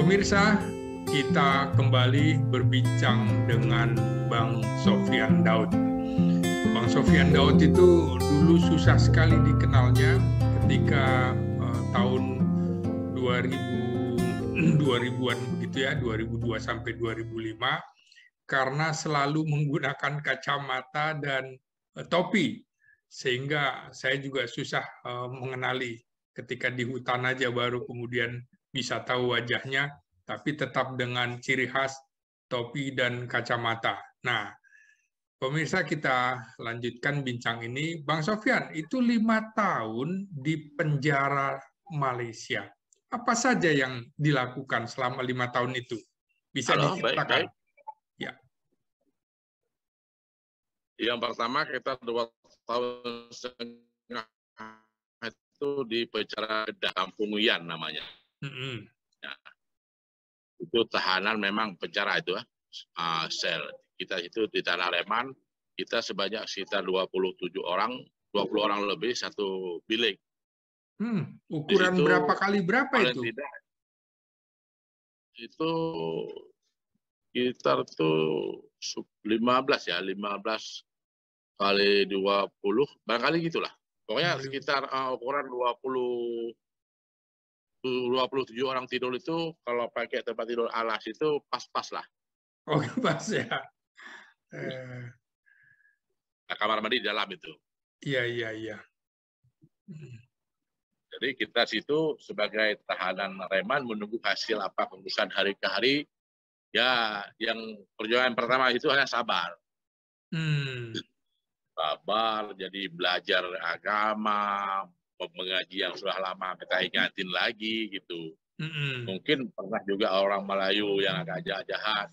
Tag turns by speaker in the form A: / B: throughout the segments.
A: Pemirsa, kita kembali berbincang dengan Bang Sofyan Daud. Bang Sofyan Daud itu dulu susah sekali dikenalnya ketika tahun 2000-an begitu ya, 2002 sampai 2005, karena selalu menggunakan kacamata dan topi, sehingga saya juga susah mengenali. Ketika di hutan aja baru kemudian bisa tahu wajahnya, tapi tetap dengan ciri khas topi dan kacamata. Nah, pemirsa, kita lanjutkan bincang ini. Bang Sofyan, itu 5 tahun di penjara Malaysia. Apa saja yang dilakukan selama 5 tahun itu? Bisa diceritakan?
B: Baik.
A: Ya.
B: Yang pertama, kita 2 tahun setengah itu di penjara Kampung Uyan namanya. Ya. Itu tahanan memang penjara itu, sel. Kita itu di Tanah Leman, kita sebanyak sekitar 27 orang, 20 orang lebih satu bilik.
A: Ukuran berapa kali berapa itu?
B: Tidak, itu sekitar tuh 15 ya, 15 kali 20, barangkali gitulah. Pokoknya sekitar ukuran 27 orang tidur itu, kalau pakai tempat tidur alas itu pas-pas lah.
A: Oh, pas ya.
B: Kamar mandi di dalam itu.
A: Iya.
B: Jadi kita situ sebagai tahanan reman menunggu hasil apa keputusan hari ke hari. Ya, yang perjuangan pertama itu hanya sabar. Sabar, jadi belajar agama, mengaji yang sudah lama kita ingatin lagi gitu. Mungkin pernah juga orang Melayu yang agak jahat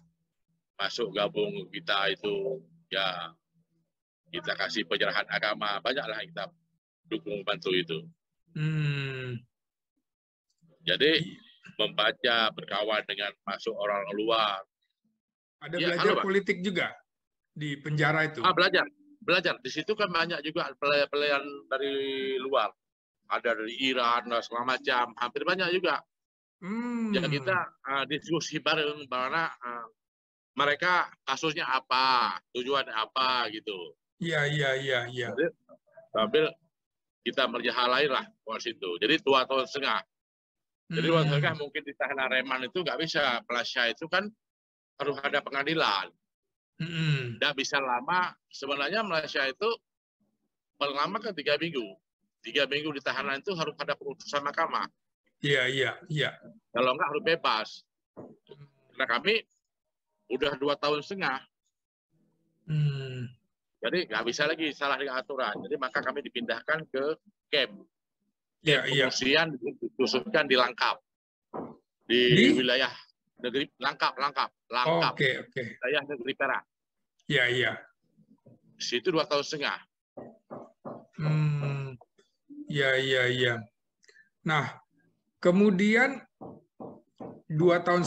B: masuk gabung kita itu, ya kita kasih pencerahan agama, banyaklah kita dukung bantu itu. Jadi membaca, berkawan dengan masuk orang luar.
A: Ada belajar politik juga di penjara itu?
B: Belajar. Di situ kan banyak juga pelayan dari luar. Ada dari Iran, dan segala macam. Hampir banyak juga. Jadi kita diskusi bareng, bagaimana mereka kasusnya apa, tujuan apa gitu.
A: Iya.
B: Jadi, sambil kita merjahalai lah di situ. Jadi 2 tahun setengah. Jadi 2 tahun setengah mungkin di tahanan reman itu nggak bisa. Malaysia itu kan harus ada pengadilan. Nggak bisa lama. Sebenarnya Malaysia itu paling lama kan 3 minggu. 3 minggu di tahanan itu harus ada keputusan mahkamah.
A: Iya.
B: Kalau nggak harus bebas. Karena kami udah 2 tahun setengah. Jadi nggak bisa lagi salah dengan aturan. Jadi maka kami dipindahkan ke camp. Pengungsian ditusukkan di Langkap. Di wilayah negeri Langkap.
A: Oke.
B: Wilayah negeri Perak.
A: Iya.
B: Situ 2 tahun setengah.
A: Iya. Nah, kemudian 2 tahun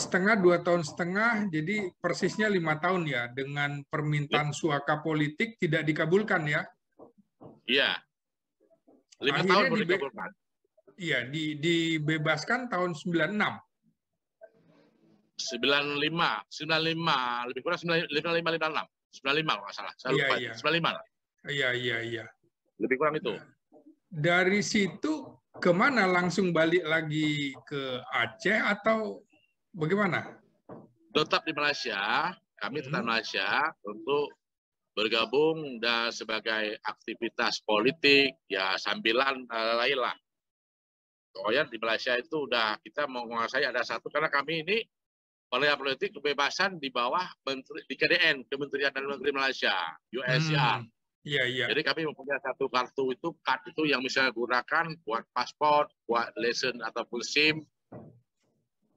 A: setengah, jadi persisnya 5 tahun ya, dengan permintaan suaka politik tidak dikabulkan ya?
B: Iya. 5 tahun baru dikabulkan.
A: Iya, dibebaskan tahun 96.
B: 95, lebih kurang 95 kalau nggak salah. Saya lupa. 95.
A: Iya.
B: Lebih kurang itu.
A: Dari situ kemana, langsung balik lagi ke Aceh atau bagaimana?
B: Tetap di Malaysia, kami tetap Malaysia untuk bergabung dan sebagai aktivitas politik, ya sambilan lain lah. Pokoknya di Malaysia itu udah kita mau menguasai ada satu, karena kami ini politik kebebasan di bawah di KDN, Kementerian Dalam Negeri Malaysia, USCR.
A: Iya.
B: Jadi kami mempunyai satu kartu itu, yang bisa gunakan buat paspor, buat lesen ataupun SIM,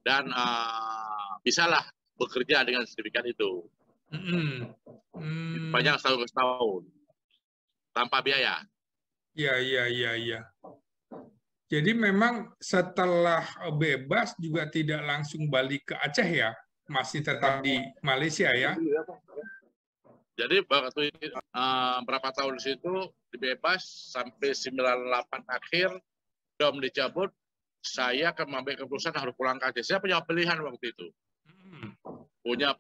B: dan bisalah bekerja dengan sertifikat itu. Panjang setahun tanpa biaya.
A: Iya. Jadi memang setelah bebas juga tidak langsung balik ke Aceh ya, masih tetap di Malaysia ya?
B: Jadi waktu itu berapa tahun di situ dibebas sampai 98 akhir, dom dicabut, saya mengambil keputusan harus pulang ke Aceh. Saya punya pilihan waktu itu. Punya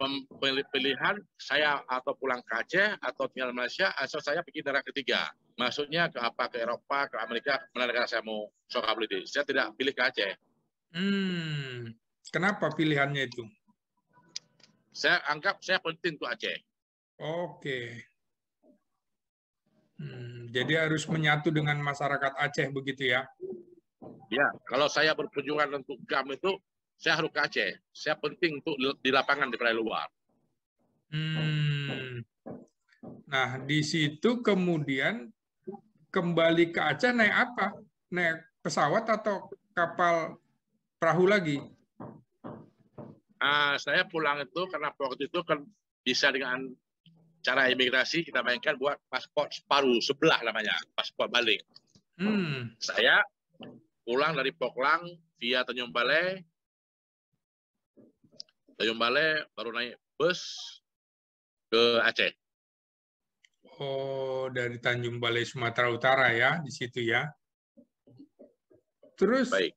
B: pilihan saya atau pulang ke Aceh atau tinggal di Malaysia, atau saya pergi negara ketiga. Maksudnya ke apa? Ke Eropa, ke Amerika, mana negara saya mau sokability. Saya tidak pilih ke Aceh.
A: Kenapa pilihannya itu?
B: Saya anggap saya penting untuk Aceh.
A: Oke. Jadi harus menyatu dengan masyarakat Aceh begitu ya?
B: Ya, kalau saya berperjuangan untuk GAM itu, saya harus ke Aceh. Saya penting untuk di lapangan daripada luar.
A: Nah, di situ kemudian kembali ke Aceh naik apa? Naik pesawat atau kapal perahu lagi?
B: Saya pulang itu karena waktu itu kan bisa dengan cara imigrasi kita mainkan buat paspor separuh sebelah namanya, paspor balik. Saya pulang dari Poklang via Tanjung Balai baru naik bus ke Aceh.
A: Oh, dari Tanjung Balai Sumatera Utara ya, di situ ya. Terus
B: Baik.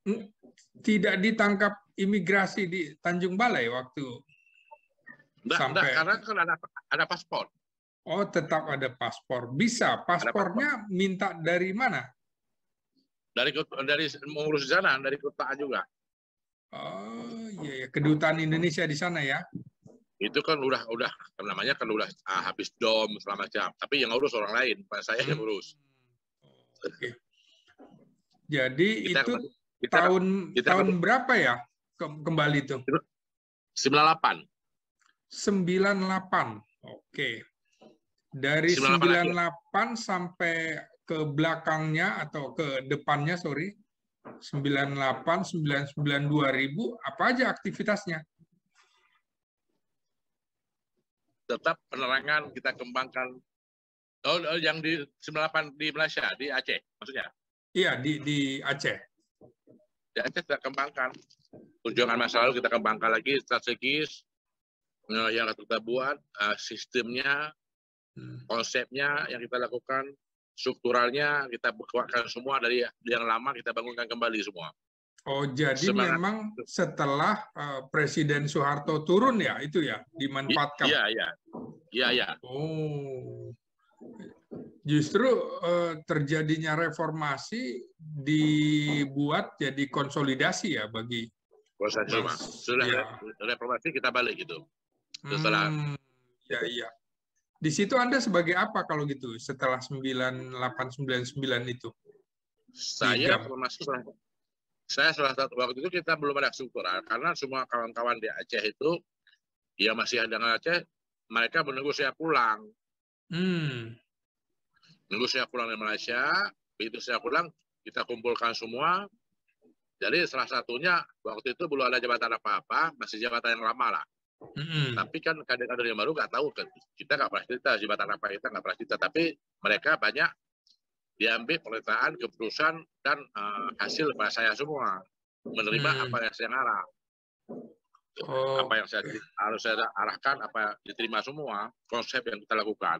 A: Tidak ditangkap imigrasi di Tanjung Balai waktu
B: sampai karena kan ada paspor.
A: Oh, tetap ada paspor. Bisa. Paspornya minta dari mana?
B: Dari mengurus di sana, dari kota juga.
A: Oh, iya, kedutaan Indonesia di sana ya.
B: Itu kan udah namanya kan udah habis dom selama jam. Tapi yang ngurus orang lain, bukan saya yang ngurus.
A: Oke. Jadi tahun berapa ya kembali itu?
B: 98.
A: 98. Oke. Dari 98 sampai ke belakangnya atau ke depannya, 98, 99, 2000, apa aja aktivitasnya?
B: Tetap penerangan kita kembangkan. Oh, yang di 98 di Malaysia, di Aceh maksudnya?
A: Iya, di Aceh.
B: Di Aceh kita kembangkan. Tujuan masa lalu kita kembangkan lagi strategis yang kita buat, sistemnya, konsepnya yang kita lakukan, strukturalnya kita kuatkan semua dari yang lama kita bangunkan kembali semua.
A: Oh, jadi memang setelah Presiden Soeharto turun ya, itu ya, dimanfaatkan?
B: Iya.
A: Oh, justru terjadinya reformasi dibuat jadi konsolidasi ya bagi
B: sudah reformasi kita balik gitu. Setelah
A: ya. Di situ Anda sebagai apa kalau gitu setelah 9899 itu?
B: Saya salah satu waktu itu kita belum ada struktural karena semua kawan-kawan di Aceh itu ya masih ada di Aceh, mereka menunggu saya pulang. Menunggu saya pulang dari Malaysia, begitu saya pulang kita kumpulkan semua. Jadi salah satunya waktu itu belum ada jabatan apa-apa, masih jabatan yang lama lah. Tapi kan kader-kader yang baru nggak tahu kan, kita nggak pernah cerita jabatan apa kita nggak pernah cerita, tapi mereka banyak diambil pernyataan, keputusan dan hasil pada saya semua menerima apa yang saya arah, apa yang harus saya arahkan, apa diterima semua konsep yang kita lakukan.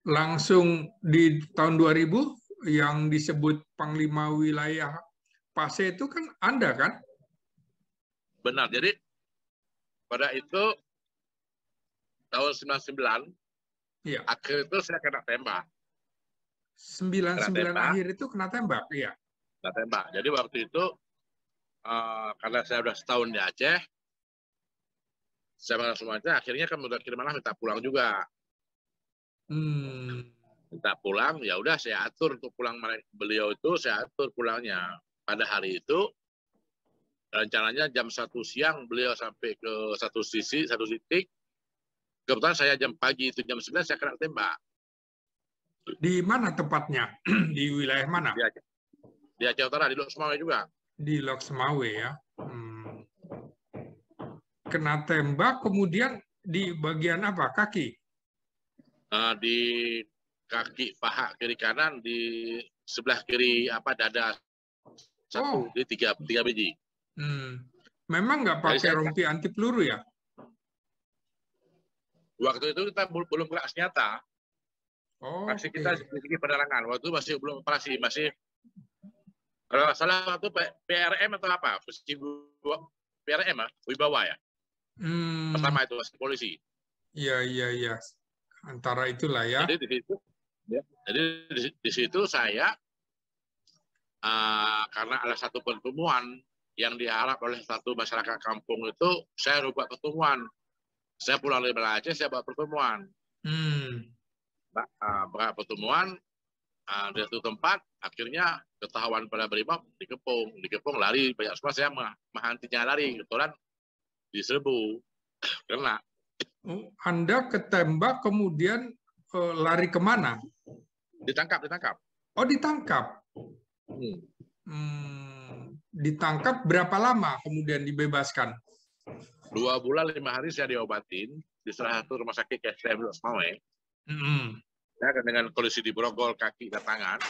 A: Langsung di tahun 2000 yang disebut Panglima Wilayah PASE itu kan Anda kan?
B: Benar. Jadi pada itu tahun 99 ya. Akhir itu saya kena tembak.
A: 99 akhir itu kena tembak, iya.
B: Kena tembak. Jadi waktu itu karena saya sudah setahun di Aceh, saya mengenal semuanya. Akhirnya kan udah kiriman minta pulang juga. Minta pulang, ya udah saya atur untuk pulang beliau itu, saya atur pulangnya. Pada hari itu rencananya jam 1 siang beliau sampai ke satu titik. Kebetulan saya jam pagi itu jam 9 saya kena tembak.
A: Di mana tepatnya? Di wilayah mana?
B: Di Aceh Utara, di Lok Semawe juga.
A: Di Lok Semawe ya. Kena tembak, kemudian di bagian apa? Kaki?
B: Di kaki, paha, kiri kanan, di sebelah kiri dada satu, di tiga biji.
A: Memang nggak pakai rompi anti peluru ya?
B: Waktu itu kita belum kena senjata. Aksi kita sedikit penerangan. Waktu itu masih belum operasi, masih Kalau nggak salah itu PRM atau apa? PRM Wibawa ya. Pertama itu masih polisi.
A: Iya. Antara itulah ya.
B: Jadi di situ saya karena ada satu pertemuan yang diharap oleh satu masyarakat kampung itu, saya buat pertemuan. Saya pulang dari Aceh, saya buat pertemuan. Buat pertemuan di satu tempat, akhirnya ketahuan pada Brimob dikepung lari banyak semua. Saya menghentinya lari, kebetulan diserbu, kena.
A: Anda ketembak kemudian lari kemana?
B: Ditangkap.
A: Oh, ditangkap. Ditangkap berapa lama kemudian dibebaskan?
B: 2 bulan 5 hari saya diobatin di salah satu rumah sakit KSM Semawe. Saya dengan kondisi di borgol kaki dan tangan.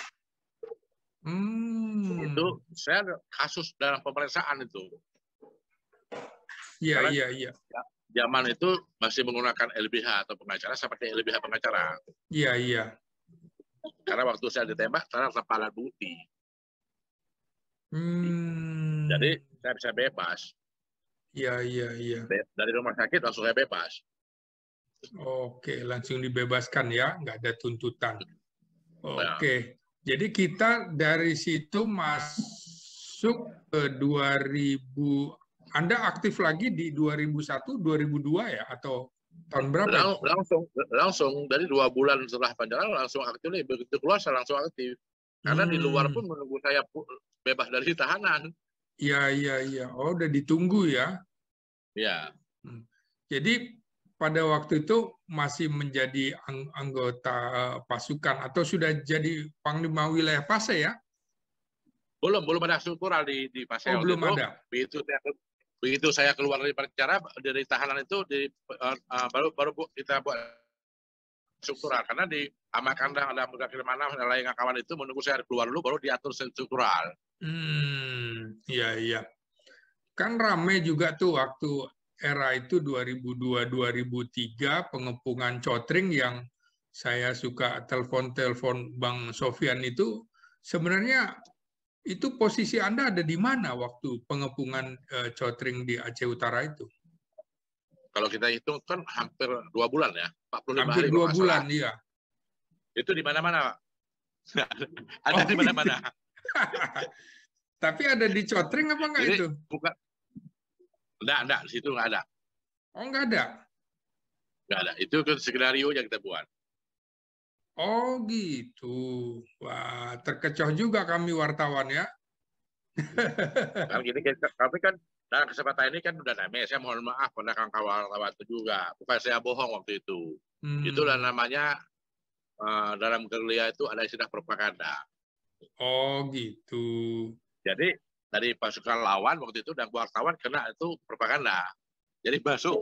B: Itu saya kasus dalam pemeriksaan itu.
A: Iya.
B: Zaman itu masih menggunakan LBH atau pengacara, saya pakai LBH pengacara.
A: Iya.
B: Karena waktu saya ditembak, saya tanpa alat bukti. Jadi saya bisa bebas.
A: Iya.
B: Dari rumah sakit langsung saya bebas.
A: Oke, langsung dibebaskan ya, nggak ada tuntutan. Oke, jadi kita dari situ masuk ke 2000. Anda aktif lagi di 2001, 2002 ya, atau tahun berapa?
B: Langsung dari 2 bulan setelah penjara langsung aktif. Begitu keluar saya langsung aktif. Karena di luar pun menunggu saya bebas dari tahanan.
A: Iya. Oh, udah ditunggu ya?
B: Iya.
A: Jadi pada waktu itu masih menjadi anggota pasukan atau sudah jadi Panglima Wilayah Pasai ya?
B: Belum ada struktural di Pasai.
A: Oh, belum ada.
B: Begitu saya keluar dari penjara, dari tahanan itu baru kita buat struktural. Karena di Amakanda ada mana lain kawan itu menunggu saya keluar dulu baru diatur struktural.
A: Iya. Kan ramai juga tuh waktu era itu 2002-2003 pengepungan Cotring yang saya suka telepon Bang Sofyan itu. Sebenarnya itu posisi Anda ada di mana waktu pengepungan Cotring di Aceh Utara itu?
B: Kalau kita hitung kan hampir 2 bulan ya, 45
A: hampir
B: hari.
A: 2 bulan, iya.
B: Itu di mana-mana. Ada di mana-mana.
A: Tapi ada di Cotring apa enggak itu?
B: Bukan. Enggak, di situ enggak ada.
A: Oh, enggak ada?
B: Enggak ada. Itu kan skenario yang kita buat.
A: Oh gitu. Wah, terkecoh juga kami wartawan ya.
B: Kalau gini, tapi kan dalam kesempatan ini kan udah namanya. Saya mohon maaf pada kawan-kawan itu juga. Bukan saya bohong waktu itu. Itulah namanya dalam gerilya itu ada istilah propaganda.
A: Oh gitu.
B: Jadi dari pasukan lawan waktu itu dan wartawan kena itu propaganda. Jadi masuk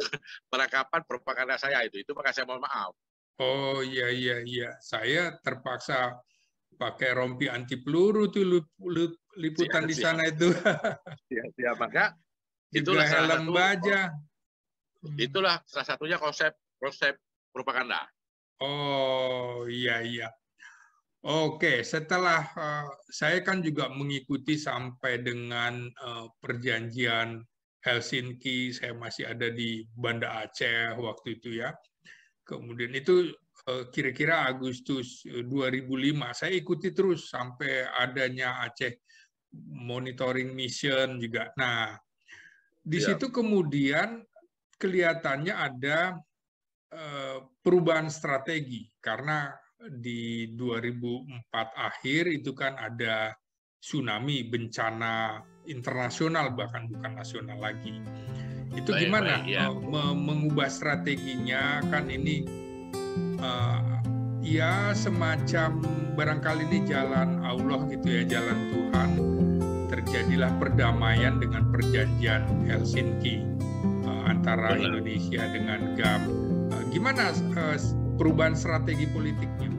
B: perangkapan propaganda saya itu. Itu makanya saya mohon maaf.
A: Oh iya. Saya terpaksa pakai rompi anti peluru tuh liputan di sana itu.
B: Siap. Maka
A: itulah helm baja.
B: Itulah salah satunya konsep propaganda.
A: Oh iya. Oke, setelah saya kan juga mengikuti sampai dengan perjanjian Helsinki, saya masih ada di Banda Aceh waktu itu ya. Kemudian itu kira-kira Agustus 2005, saya ikuti terus sampai adanya Aceh Monitoring Mission juga. Nah, di situ kemudian kelihatannya ada perubahan strategi, karena di 2004 akhir itu kan ada tsunami, bencana internasional bahkan bukan nasional lagi. Itu gimana mengubah strateginya? Kan ini ya semacam barangkali ini jalan Allah gitu ya, jalan Tuhan. Terjadilah perdamaian dengan perjanjian Helsinki antara Indonesia dengan GAM. Gimana perubahan strategi politiknya?